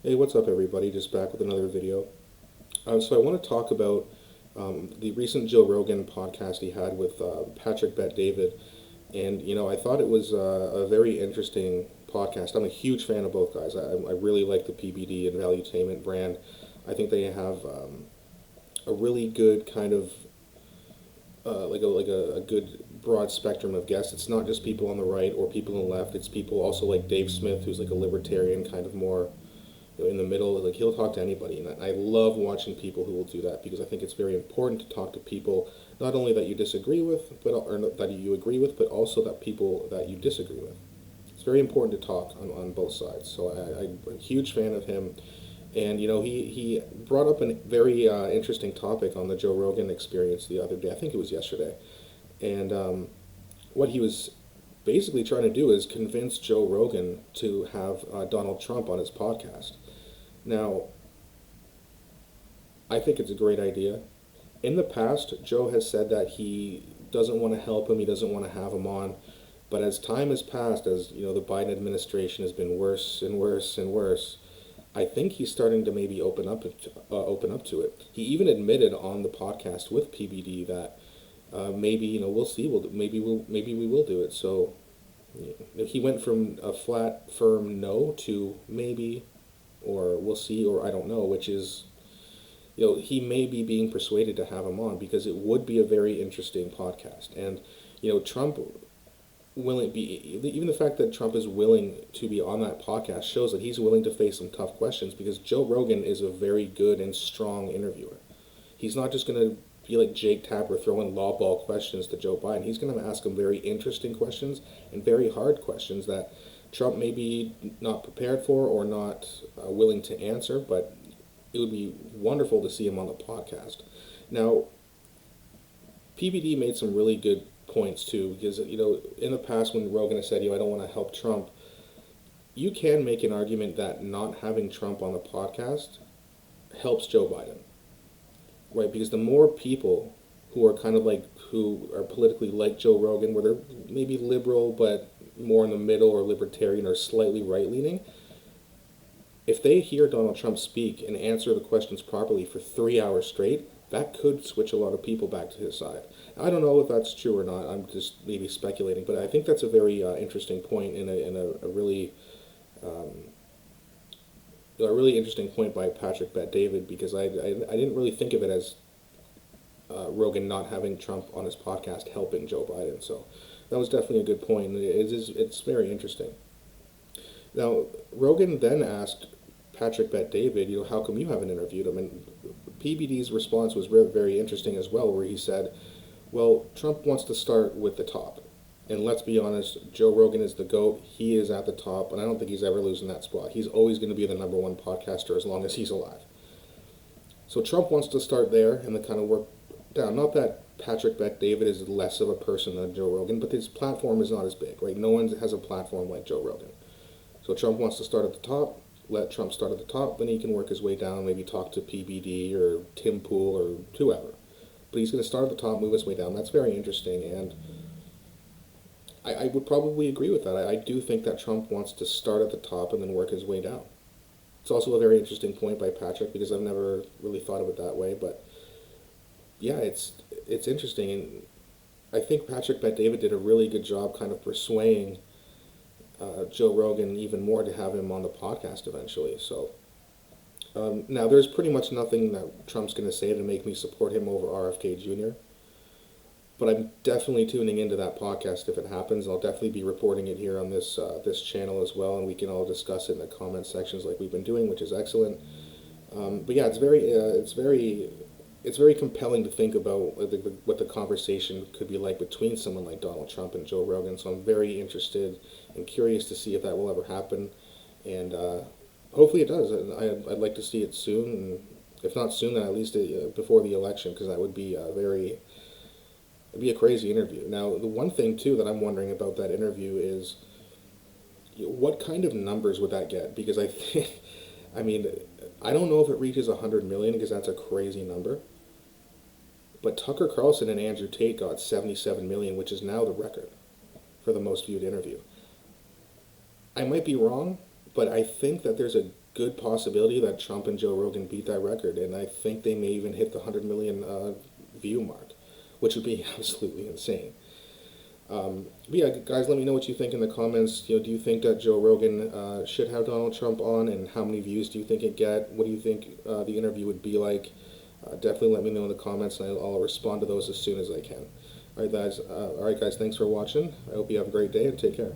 Hey, what's up, everybody? Just back with another video. So I want to talk about the recent Joe Rogan podcast he had with Patrick Bet-David, and I thought it was a very interesting podcast. I'm a huge fan of both guys. I really like the PBD and Valuetainment brand. I think they have a really good kind of a good broad spectrum of guests. It's not just people on the right or people on the left. It's people also like Dave Smith, who's like a libertarian, kind of more in the middle. Like he'll talk to anybody, and I love watching people who will do that because I think it's very important to talk to people not only that you disagree with, but or that you agree with, but also that people that you disagree with. It's very important to talk on both sides. So I'm a huge fan of him, and he brought up a very interesting topic on the Joe Rogan Experience the other day. I think it was yesterday, and what he was basically trying to do is convince Joe Rogan to have Donald Trump on his podcast. Now, I think it's a great idea. In the past, Joe has said that he doesn't want to help him, he doesn't want to have him on. But as time has passed, as the Biden administration has been worse and worse and worse, I think he's starting to maybe open up to it. He even admitted on the podcast with PBD that maybe we'll see. Maybe we will do it. So he went from a flat, firm no to maybe, or we'll see, or I don't know, which is, he may be being persuaded to have him on because it would be a very interesting podcast. And, Trump willing be even the fact that Trump is willing to be on that podcast shows that he's willing to face some tough questions because Joe Rogan is a very good and strong interviewer. He's not just going to be like Jake Tapper throwing lob ball questions to Joe Biden. He's going to ask him very interesting questions and very hard questions that Trump may be not prepared for or not willing to answer, but it would be wonderful to see him on the podcast. Now, PBD made some really good points too, because in the past when Rogan has said, I don't want to help Trump, you can make an argument that not having Trump on the podcast helps Joe Biden, right? Because the more people who are kind of like who are politically like Joe Rogan, where they're maybe liberal but more in the middle or libertarian or slightly right leaning, if they hear Donald Trump speak and answer the questions properly for 3 hours straight, that could switch a lot of people back to his side. I don't know if that's true or not. I'm just maybe speculating, but I think that's a very interesting point and a really interesting point by Patrick Bet-David because I didn't really think of it as Rogan not having Trump on his podcast helping Joe Biden. So that was definitely a good point. It's very interesting. Now, Rogan then asked Patrick Bet-David, how come you haven't interviewed him? And PBD's response was very interesting as well, where he said, well, Trump wants to start with the top. And let's be honest, Joe Rogan is the GOAT. He is at the top, and I don't think he's ever losing that spot. He's always going to be the number one podcaster as long as he's alive. So Trump wants to start there and then kind of work down. Not that Patrick Bet-David is less of a person than Joe Rogan, but his platform is not as big, right? No one has a platform like Joe Rogan. So Trump wants to start at the top. Let Trump start at the top, then he can work his way down, maybe talk to PBD or Tim Pool or whoever. But he's going to start at the top, move his way down. That's very interesting, and I would probably agree with that. I do think that Trump wants to start at the top and then work his way down. It's also a very interesting point by Patrick because I've never really thought of it that way, but yeah, it's interesting, and I think Patrick Bet-David did a really good job kind of persuading Joe Rogan even more to have him on the podcast eventually. So now there's pretty much nothing that Trump's going to say to make me support him over RFK Jr. But I'm definitely tuning into that podcast if it happens. I'll definitely be reporting it here on this channel as well, and we can all discuss it in the comment sections like we've been doing, which is excellent. But yeah, it's very compelling to think about what the conversation could be like between someone like Donald Trump and Joe Rogan. So I'm very interested and curious to see if that will ever happen, and hopefully it does. I'd like to see it soon, and if not soon, then at least before the election, because that would be it'd be a crazy interview. Now, the one thing too that I'm wondering about that interview is what kind of numbers would that get? Because I think, I mean, I don't know if it reaches 100 million because that's a crazy number. But Tucker Carlson and Andrew Tate got 77 million, which is now the record for the most viewed interview. I might be wrong, but I think that there's a good possibility that Trump and Joe Rogan beat that record, and I think they may even hit the 100 million view mark, which would be absolutely insane. But yeah, guys, let me know what you think in the comments. Do you think that Joe Rogan should have Donald Trump on, and how many views do you think it get? What do you think the interview would be like? Definitely let me know in the comments, and I'll respond to those as soon as I can. All right, guys. Thanks for watching. I hope you have a great day and take care.